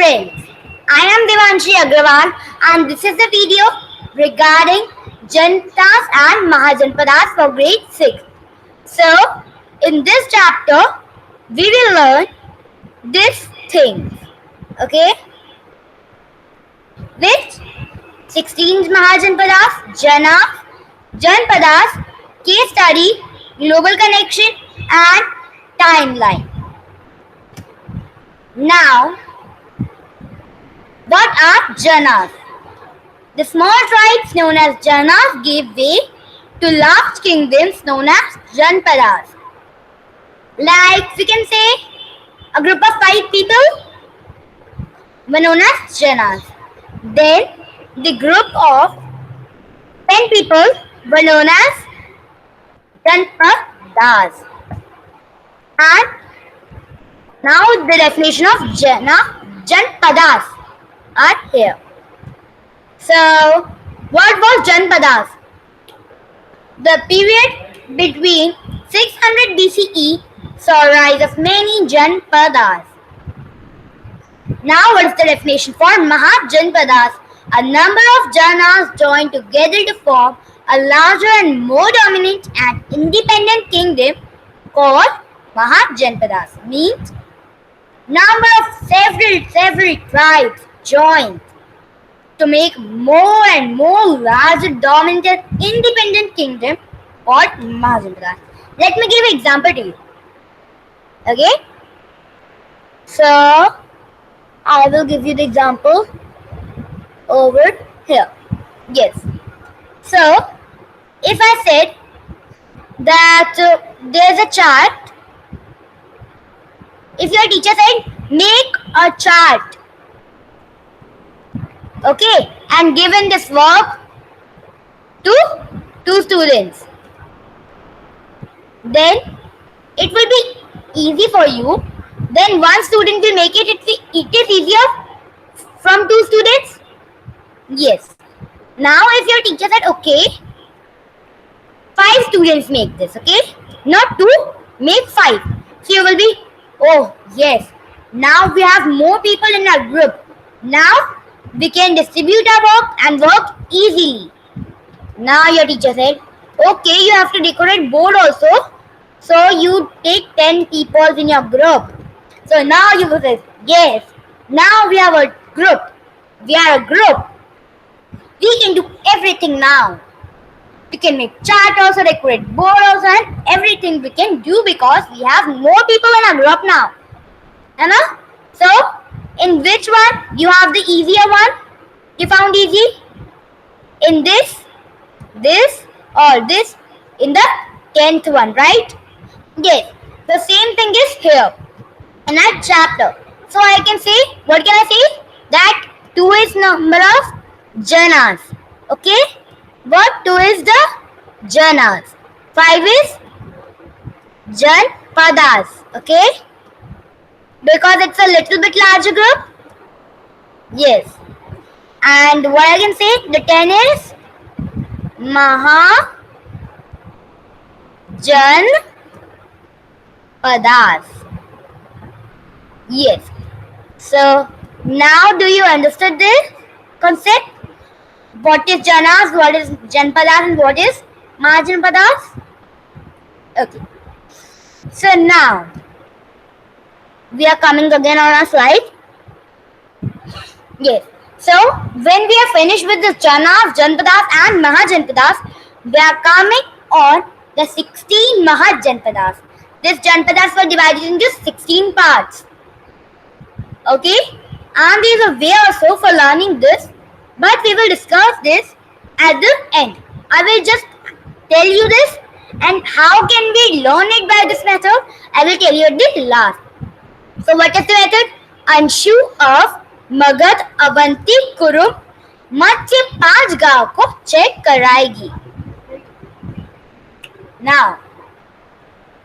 friends, I am Devanshi Agrawal and this is the video regarding Janpadas and Mahajanpadas for grade 6. So, in this chapter, we will learn these things, okay? Which 16 Mahajanpadas, Janpadas, case study, global connection and timeline. Now, what are Janas? The small tribes known as Janas gave way to large kingdoms known as Janpadas. Like we can say a group of 5 people were known as Janas. Then the group of 10 people were known as Janpadas. And now the definition of Janpadas are here. So, what was Janpadas? The period between 600 BCE saw a rise of many Janpadas. Now, what is the definition for Mahajanpadas? A number of Janas joined together to form a larger and more dominant and independent kingdom called Mahajanpadas. Means number of several tribes joined to make more and more larger, dominant, and independent kingdom called Mahajanpadas. Let me give an example to you. Okay? So, I will give you the example over here. Yes. So, if I said that there's a chart, if your teacher said make a chart, okay, and given this work to 2 students, then it will be easy for you. Then one student will make it. It is easier from 2 students. Yes. Now, if your teacher said, okay, 5 students make this, okay, not 2, make 5. So you will be, oh yes, now we have more people in our group. Now we can distribute our work and work easily. Now your teacher said, okay, you have to decorate board also. So you take 10 people in your group. So now you will say, yes, now we have a group. We are a group. We can do everything now. We can make chart also, decorate board also, and everything we can do because we have more people in our group now. So, in which one you have the easier one? You found easy? In this, or this, in the 10th one, right? Yes. The same thing is here in our chapter. So I can say, what can I say? That 2 is number of Janas. Okay? What 2 is the Janas? 5 is Janpadas. Okay? Because it's a little bit larger group. Yes. And what I can say, the 10 is Mahajanpadas. Yes. So, now do you understand this concept? What is Janas, what is Janpadas, and what is Mahajanpadas? Okay. So, now, we are coming again on our slide. Yes. So, when we are finished with the Janas, Janpadas and Mahajanpadas, we are coming on the 16 Mahajanpadas. These Janpadas were divided into 16 parts. Okay? And there is a way also for learning this, but we will discuss this at the end. I will just tell you this, and how can we learn it by this method? I will tell you at the last. So, what is the method? Anshu of Magad Avanti Kurum Mathya 5 गांव को check कराएगी. Now,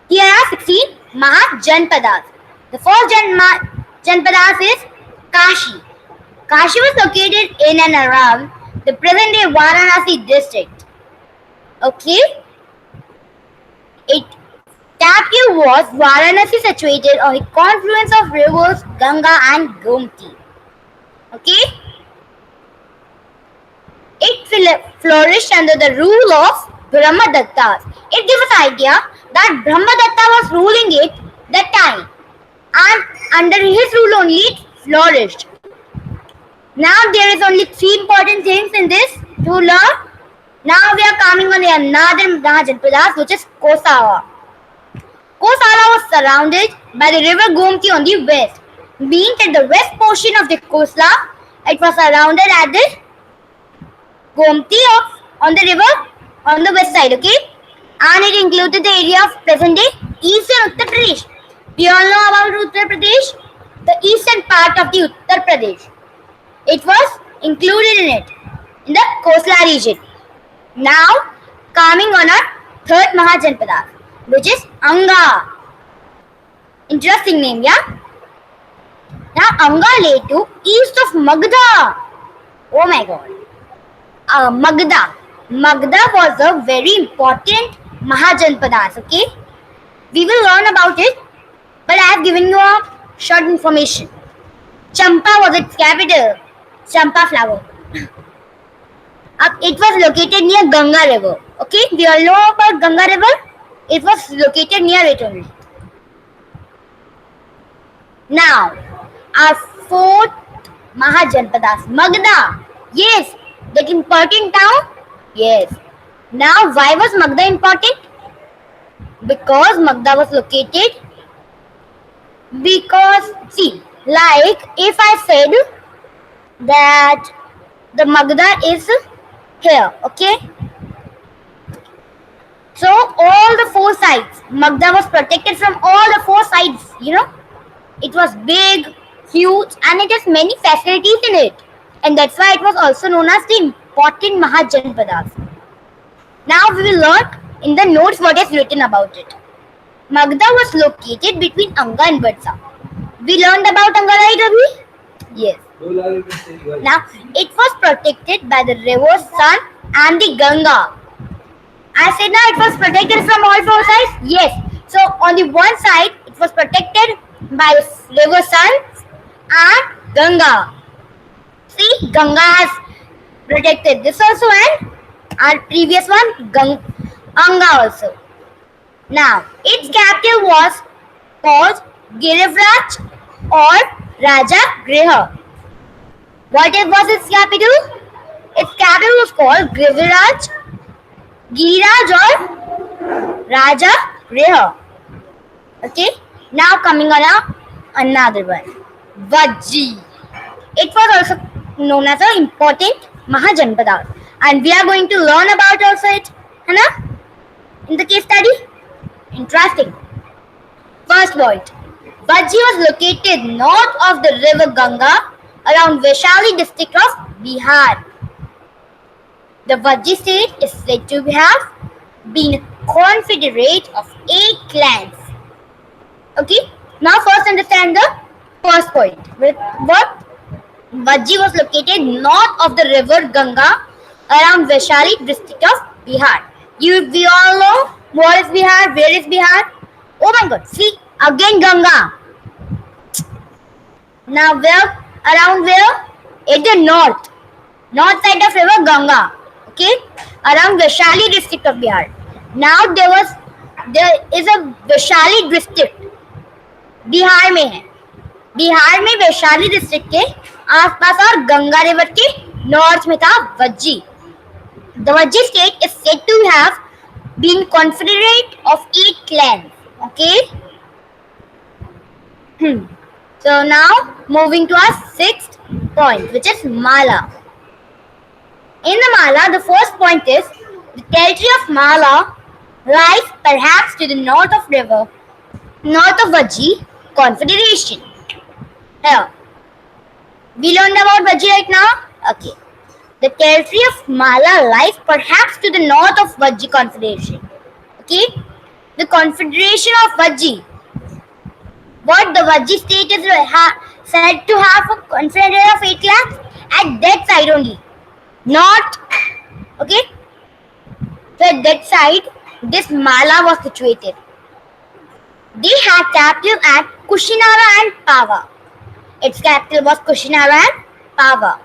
here are 16 Mahajanpadas. The first Janpadas is Kashi. Kashi was located in and around the present-day Varanasi district. Okay? Its capital was Varanasi, situated on the confluence of rivers Ganga and Gomti. Okay, it flourished under the rule of Brahmadattas. It gives us idea that Brahmadatta was ruling it that time, and under his rule only it flourished. Now there is only three important things in this to learn. Now we are coming on the another Mahajanpadas, which is Kosala. Kosala was surrounded by the river Gomti on the west. Being at the west portion of the Kosala, it was surrounded at the Gomti on the river on the west side, okay? And it included the area of present day eastern Uttar Pradesh. We all know about Uttar Pradesh, the eastern part of the Uttar Pradesh. It was included in the Kosala region. Now, coming on our third Mahajanpada, which is Anga. Interesting name, yeah? Now, Anga lay to east of Magda. Oh my god. Magda. Magda was a very important Mahajanpadas, okay? We will learn about it, but I have given you a short information. Champa was its capital. Champa flower. It was located near Ganga river. Okay, we all know about Ganga river. It was located near it only. Now, our fourth Mahajanpadas, Magda. Yes, that important town. Yes. Now, why was Magda important? Because Magda was located. Because see, like if I said that the Magda is here, okay? So all the four sides, Magda was protected from all the four sides, you know. It was big, huge, and it has many facilities in it. And that's why it was also known as the important Mahajanpadas. Now we will learn in the notes what is written about it. Magda was located between Anga and Vatsa. We learned about Anga, right, Ravi? Yes. Now, it was protected by the river Son and the Ganga. I said now it was protected from all four sides? Yes. So, on the one side, it was protected by river Son and Ganga. See, Ganga has protected this also and our previous one, Anga also. Now, its capital was called Girivraj or Raja Griha. What was its capital? Its capital was called Giriraj or Raja Griha. Okay. Now coming on another one, Vajji. It was also known as an important Mahajanpada, and we are going to learn about also it, Hana, in the case study. Interesting. First point. Vajji was located north of the river Ganga around Vaishali district of Bihar. The Vajji state is said to have been a confederate of 8 clans. Okay, now first understand the first point. With what? Vajji was located north of the river Ganga around Vaishali district of Bihar. We all know what is Bihar, where is Bihar? Oh my god, see, again Ganga. Now where? Around where? At the north side of river Ganga. Okay, around Vaishali district of Bihar. Now there is a Vaishali district Bihar में है. बिहार में Vaishali district के आसपास और Ganga river के north में था Vajji. The Vajji state is said to have been confederate of 8 clans. Okay. So now moving to our 6th point, which is Mala. In the Mala, the first point is the territory of Mala lies perhaps to the north of Vajji Confederation. Here, we learned about Vajji right now. Okay. The territory of Mala lies perhaps to the north of Vajji Confederation. Okay. The Confederation of Vajji. What the Vajji state is said to have a confederation of 8 clans at that side only. Not. Okay. So at that side, this Mala was situated. They had capital at Kushinara and Pava. Its capital was Kushinara and power.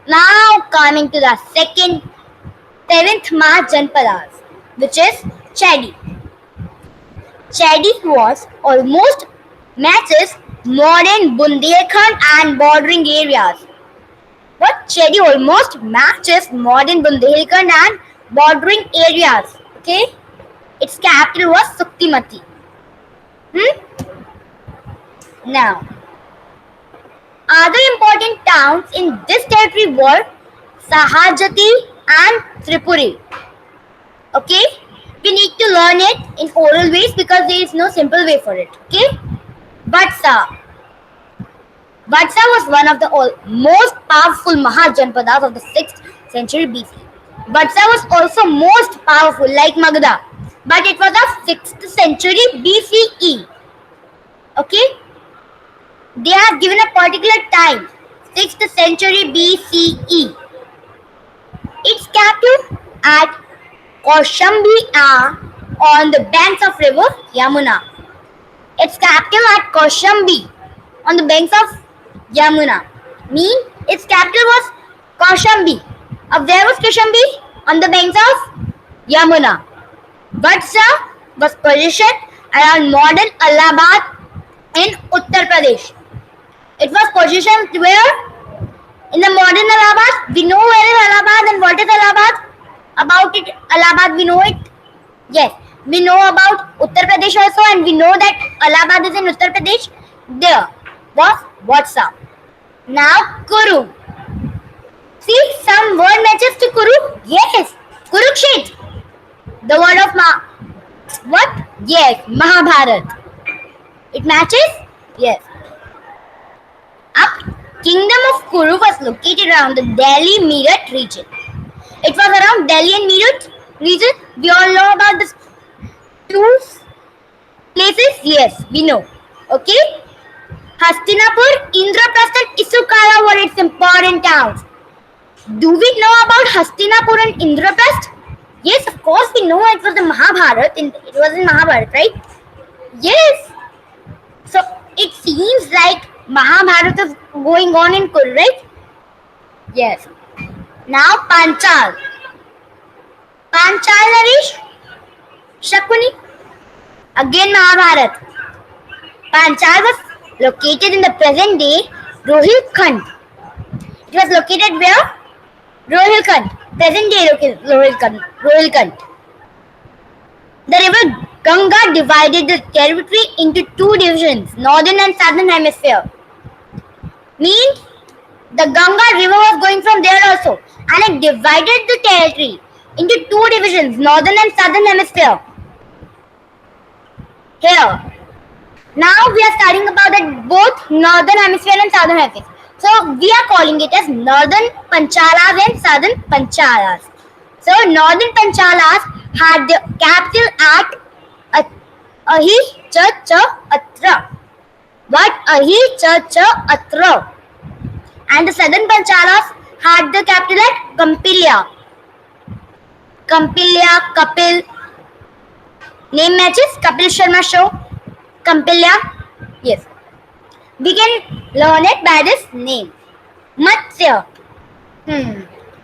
Now coming to the seventh Mahajanpadas, which is Chedi. Chedi was almost matches modern Bundelkhand and bordering areas. But Chedi almost matches modern Bundelkhand and bordering areas. Okay, its capital was Suktimati. Now, other important towns in this territory were Sahajati and Tripuri. Okay, we need to learn it in oral ways because there is no simple way for it. Okay, Vatsa. Vatsa was one of the most powerful Mahajanpadas of the 6th century BC. Vatsa was also most powerful like Magadha, but it was of 6th century BCE. Okay, they have given a particular time, 6th century BCE. Its capital at Kaushambi on the banks of river Yamuna. Its capital at Kaushambi on the banks of Yamuna. Its capital was Kaushambi. Where was Kaushambi? On the banks of Yamuna. Vatsa was positioned around modern Allahabad in Uttar Pradesh. It was positioned where? In the modern Allahabad. We know where is Allahabad and what is Allahabad? About it, Allahabad, we know it. Yes, we know about Uttar Pradesh also, and we know that Allahabad is in Uttar Pradesh. There was Vatsa. Now Kuru. See some word matches to Kuru? Yes, Kurukshetra. The word of what? Yes, Mahabharat. It matches? Yes. Kingdom of Kuru was located around the Delhi-Meerut region. It was around Delhi and Meerut region. We all know about these two places. Yes, we know. Okay. Hastinapur, Indraprastha and Isukara were its important towns. Do we know about Hastinapur and Indraprastha? Yes, of course we know it was the Mahabharat. It was in Mahabharat, right? Yes. So it seems like Mahabharat is going on in Kuru, right? Yes. Now Panchal. Panchal, Naresh? Shakuni? Again Mahabharat. Panchal was located in the present day Rohilkhand. It was located where? Rohilkhand. Present day Rohilkhand. The river Ganga divided the territory into two divisions, northern and southern hemisphere. Means the Ganga river was going from there also, and it divided the territory into two divisions, northern and southern hemisphere. Here. Now we are studying about that both northern hemisphere and southern hemisphere. So we are calling it as northern Panchalas and southern Panchalas. So northern Panchalas had the capital at Ahichatra. But Ahichatra. And the southern Panchalas had the capital at Kampilya. Kapil. Name matches? Kapil Sharma show. Kampilya. Yes. We can learn it by this name. Matsya.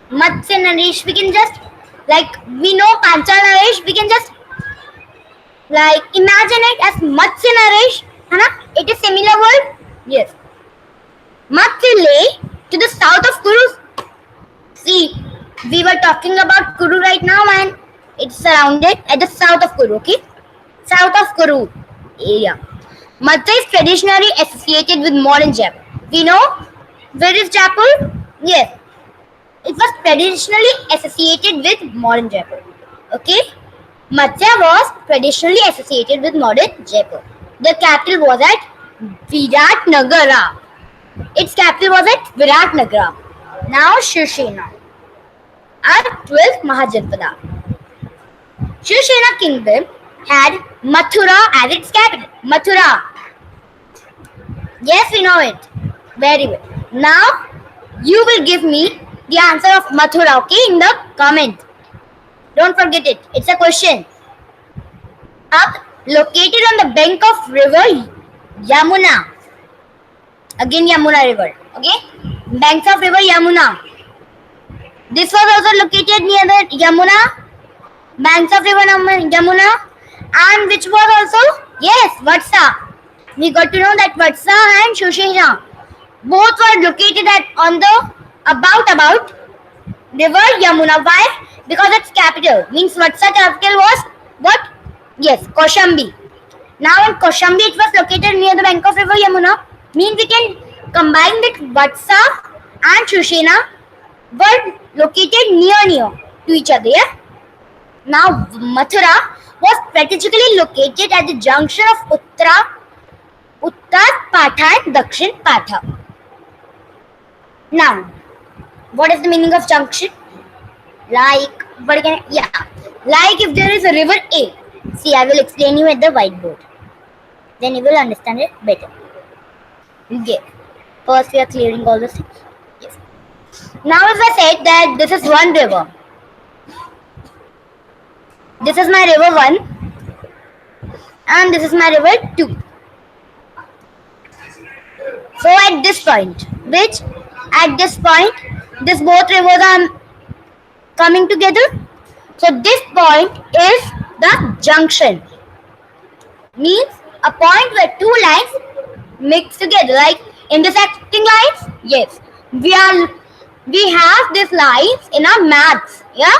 Matsya Naresh. We can just, we know Panchal Naresh, we can just, imagine it as Matsya Naresh. It is similar word? Yes. Matsya lay to the south of Kuru. See, we were talking about Kuru right now and it's surrounded at the south of Kuru, okay? South of Kuru area. Matsya is traditionally associated with modern Jaipur. We know where is Jaipur? Yes. It was traditionally associated with modern Jaipur. Okay? Matsya was traditionally associated with modern Jaipur. The capital was at Viratnagara. Its capital was at Viratnagara. Now Shivsena. Our 12th Mahajanpada. Shivsena kingdom had Mathura as its capital. Mathura. Yes, we know it. Very well. Now, you will give me the answer of Mathura, okay, in the comment. Don't forget it. It's a question. Located on the bank of river Yamuna. Again Yamuna river. Okay. Banks of river Yamuna. This was also located near the Yamuna. Banks of river Yamuna. And which was also, yes, Vatsa. We got to know that Vatsa and Shushena both were located on the about river Yamuna. Why? Because its capital means Vatsa capital was what? Yes, Kaushambi. Now in Kaushambi it was located near the bank of river Yamuna. Means we can combine that Vatsa and Shushena were located near to each other. Yeah? Now Mathura was strategically located at the junction of Uttar Patha and Dakshin Patha. Now, what is the meaning of junction? Like if there is a river A. See, I will explain you at the whiteboard. Then you will understand it better. Okay. First, we are clearing all the things. Yes. Now, if I said that this is one river. This is my river 1 and this is my river 2. So at this point, these both rivers are coming together. So this point is the junction. Means a point where two lines mix together, like intersecting lines. Yes, we have these lines in our maths. Yeah,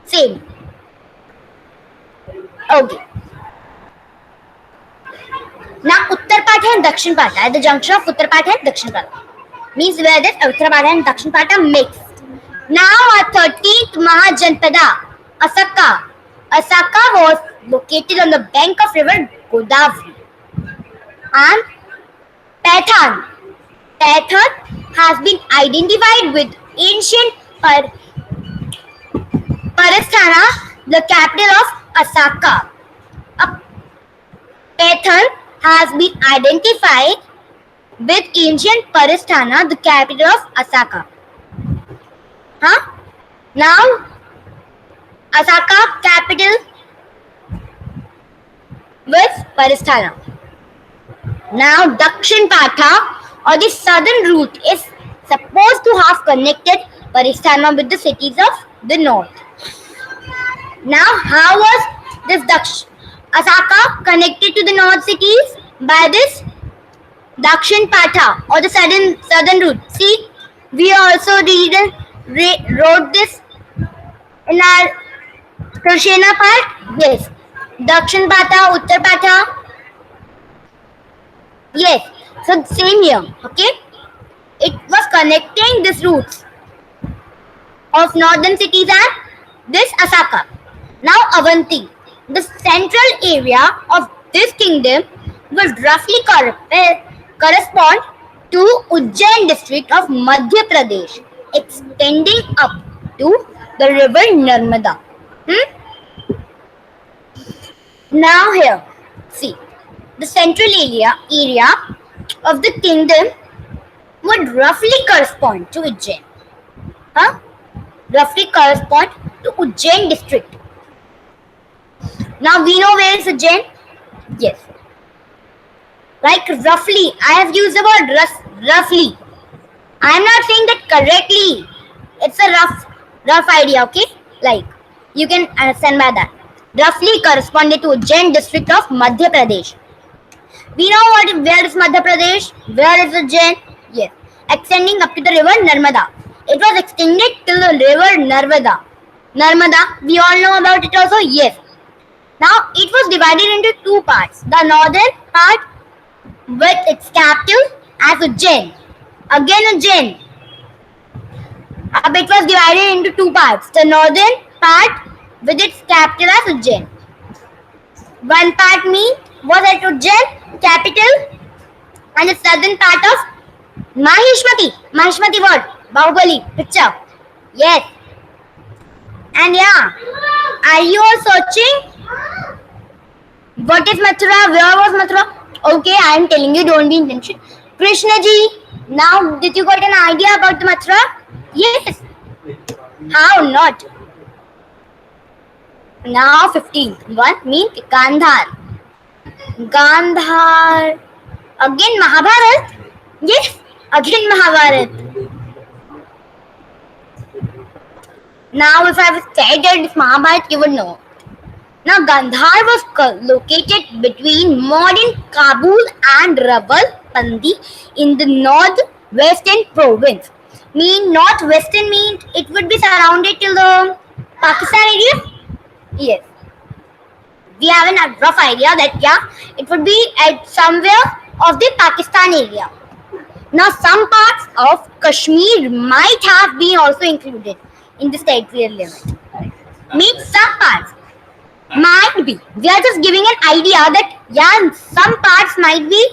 same. Okay. Now Uttar Patha and Dakshin Patha at the junction of Uttar Patha and Dakshin Patha means where this Uttar Patha and Dakshin Patha mixed. Now our 13th Mahajanpada, Asaka was located on the bank of river Godavari. And Pathan has been identified with ancient Parasthana, the capital of Asaka. Pathan has been identified with ancient Parasthana, the capital of Asaka. Now, Asaka capital with Parasthana. Now, Dakshin Patha or the southern route is supposed to have connected Parasthana with the cities of the north. Now, how was this Asaka connected to the north cities? By this Dakshin Patha or the southern route. See, we also wrote this in our Krishna part. Yes, Dakshin Patha, Uttar Patha. Yes, so same here. Okay, it was connecting these routes of northern cities and this Asaka. Now Avanti, the central area of this kingdom, would roughly correspond to Ujjain district of Madhya Pradesh, extending up to the river Narmada. Now here, see, the central area of the kingdom would roughly correspond to Ujjain. Roughly correspond to Ujjain district. Now we know where is Ujjain. Yes. Like roughly, I have used the word roughly. I am not saying that correctly. It's a rough idea, okay? Like you can understand by that. Roughly corresponded to Ujjain district of Madhya Pradesh. We know where is Madhya Pradesh, where is Ujjain? Yes, extending up to the river Narmada. It was extended till the river Narmada, we all know about it also. Yes. Now it was divided into two parts. The northern part with its capital as Ujjain. Again Ujjain. It was divided into two parts. The northern part with its capital as Ujjain. One part was at Ujjain capital and the southern part of Mahishmati. Mahishmati what? Bahubali picture. Yes. And yeah, are you all searching? What is Mathura? Where was Mathura? Okay, I am telling you, don't be in tension. Krishna ji, now did you got an idea about the Mathura? Yes. How not? Now 15th one means Gandhar. Gandhar. Again Mahabharat. Yes. Again Mahabharata. Now if I was said that it's Mahabharata, you would know. Now Gandhar was located between modern Kabul and Rawalpindi in the northwestern province. Northwestern means it would be surrounded till the Pakistan area? Yes. We have a rough idea that it would be at somewhere of the Pakistan area. Now some parts of Kashmir might have been also included in this territorial limit. Some parts might be. We are just giving an idea that some parts might be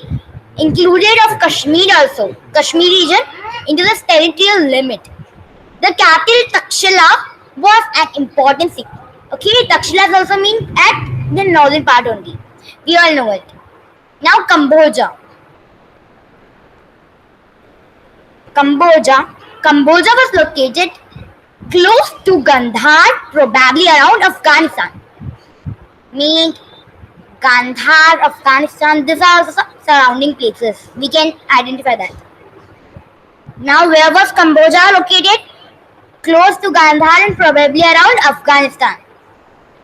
included of Kashmir also, Kashmir region into this territorial limit. The capital Takshila was an important city. Okay, Takshila also means at the northern part only. We all know it. Now Cambodia. Cambodia was located close to Gandhar, probably around Afghanistan. Gandhar, Afghanistan, these are also surrounding places. We can identify that. Now, where was Cambodia located? Close to Gandhar and probably around Afghanistan.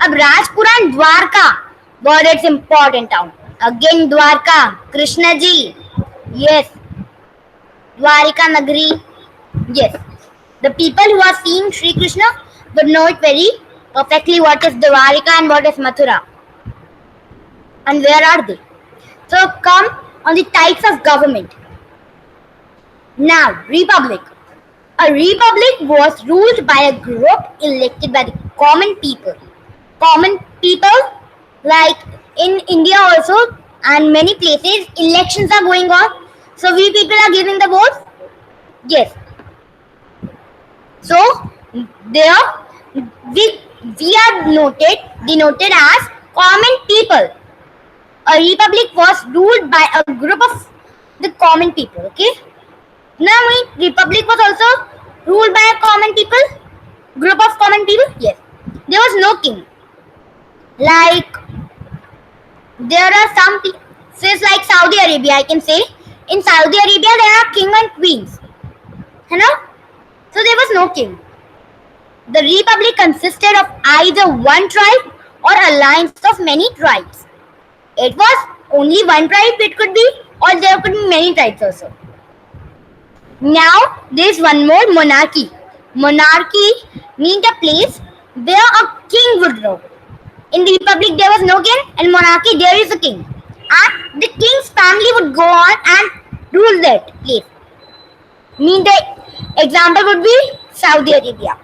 Ab Rajpura and Dwarka were its important town. Again Dwarka, Krishna ji. Yes. Dwarika Nagari. Yes. The people who are seeing Sri Krishna would know it very perfectly what is Dwarika and what is Mathura. And where are they? So come on the types of government. Now, Republic. A republic was ruled by a group elected by the common people. Common people, like in India also and many places, elections are going on. So we people are giving the votes. Yes. So there we are denoted as common people. A republic was ruled by a group of the common people. Okay. Now, republic was also ruled by a common people, group of common people. Yes, there was no king. Like there are some places like Saudi Arabia. I can say in Saudi Arabia there are king and queens. You know, so there was no king. The republic consisted of either one tribe or alliance of many tribes. It was only one tribe. It could be, or there could be many tribes also. Now, there is one more, monarchy. Monarchy means a place where a king would rule. In the republic, there was no king, and monarchy, there is a king. And the king's family would go on and rule that place. The example would be Saudi Arabia.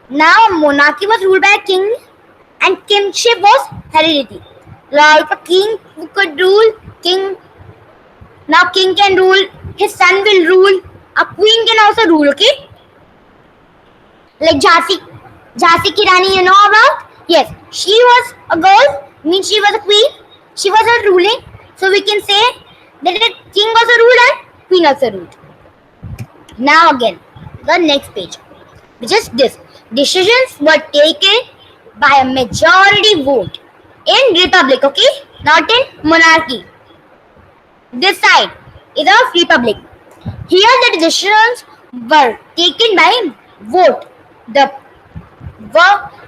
Now, monarchy was ruled by a king, and kingship was hereditary. Like a king who could rule, now king can rule, his son will rule, a queen can also rule, okay? Like Jhansi Ki Rani, you know about? Yes, she was a girl, means she was a queen, she was not ruling. So we can say that the king also ruled and queen also ruled. Now again, the next page, which is this. Decisions were taken by a majority vote in republic, okay? Not in monarchy. This side is a republic. Here the decisions were taken by vote. The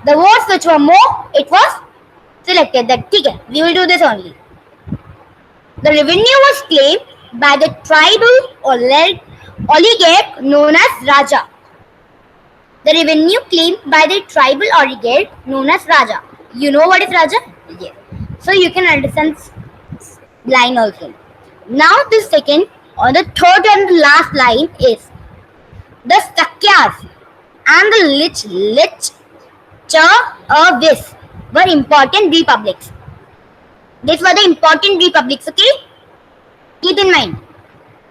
votes which were more, it was selected that we will do this only. The revenue was claimed by the tribal oligarch known as Raja. The revenue claimed by the tribal oligarch known as Raja. You know what is Raja? Yes. So you can understand line also. Now the second or the third and the last line is the Sakyas and the Lichavis were important republics. These were the important republics, okay? Keep in mind.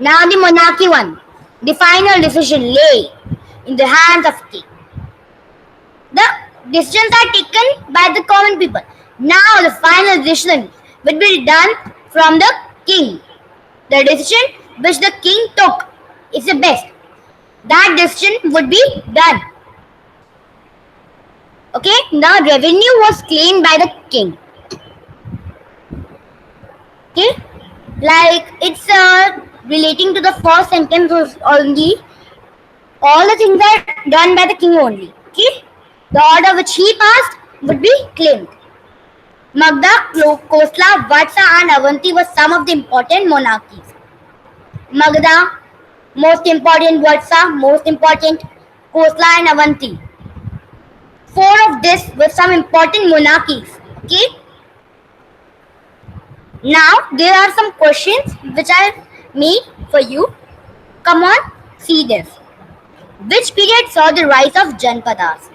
Now the monarchy one. The final decision lay in the hands of king. The decisions are taken by the common people. Now the final decision will be done from the king. The decision which the king took is the best. That decision would be done. Okay, now revenue was claimed by the king. Okay, Like it's relating to the first sentence only. All the things are done by the king only. Okay? The order which he passed would be claimed. Magda, Kosla, Vatsa, and Avanti were some of the important monarchies. Magda, most important, Vatsa, most important, Kosla, and Avanti. Four of these were some important monarchies. Okay? Now there are some questions which I made for you. Come on, see this. Which period saw the rise of Janpadas?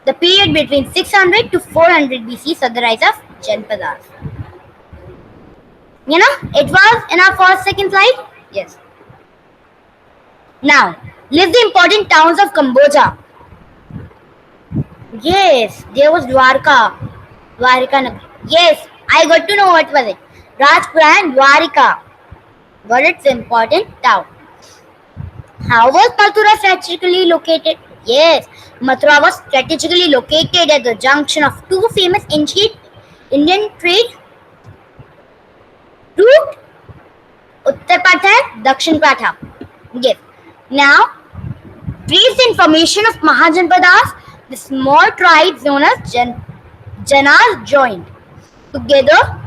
The period between 600 to 400 BC saw the rise of Janpadas. It was in our first second slide. Yes. Now, list the important towns of Cambodia. Yes, there was Dwarka. Dwarika Nagar. Yes, I got to know what was it. Rajpura and Dwarika. But it's important town. How was Mathura strategically located? Yes, Mathura was strategically located at the junction of two famous ancient Indian trade route, Uttar Patha and Dakshin Patha. Yes. Now, trace the information of Mahajanpadas. The small tribes known as Janas joined together.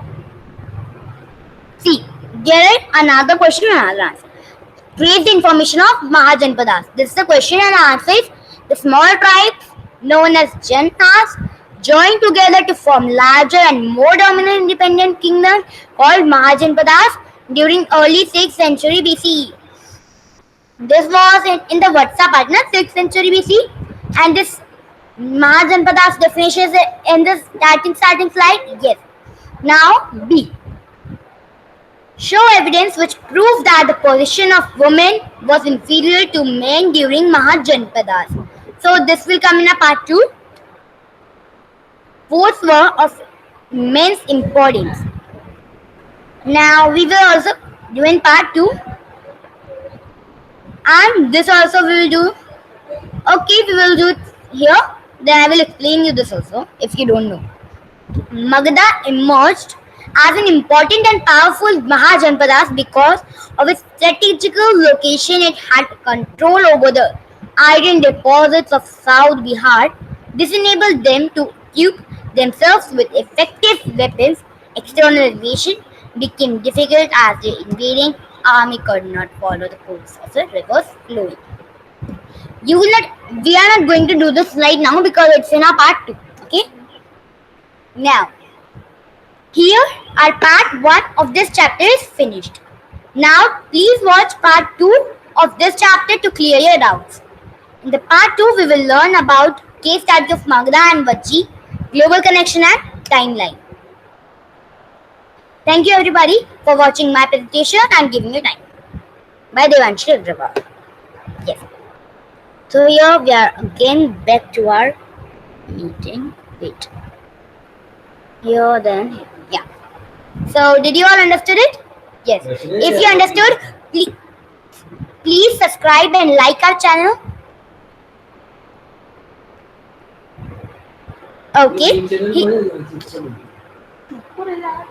See, there is another question and another answer. Trace the information of Mahajanpadas. This is the question and answer is the small tribes known as Janas joined together to form larger and more dominant independent kingdoms called Mahajanpadas during early 6th century BCE. This was in the Vatsa partner 6th century BC, and this Mahajanpadas definition is in the starting slide. Yes. Now B. Show evidence which proves that the position of women was inferior to men during Mahajanpadas. So this will come in a part 2. Votes were of immense importance. Now we will also do in part 2, and this also we will do. Okay, we will do it here. Then I will explain you this also if you don't know. Magadha emerged as an important and powerful Mahajanpadas because of its strategical location. It had control over the iron deposits of South Bihar. This enabled them to equip themselves with effective weapons. External invasion became difficult as the invading army could not follow the course of the rivers flowing. We are not going to do this slide now because it's in our part 2. Okay. Now, here our part 1 of this chapter is finished. Now, please watch part 2 of this chapter to clear your doubts. In the part 2, we will learn about case study of Magadha and Vajji, global connection and timeline. Thank you everybody for watching my presentation and giving your time. By Devanshi Agrawal. Yes. So here we are again back to our meeting. Wait. Here then here. Yeah. So did you all understood it? Yes. If you understood, please subscribe and like our channel. Okay.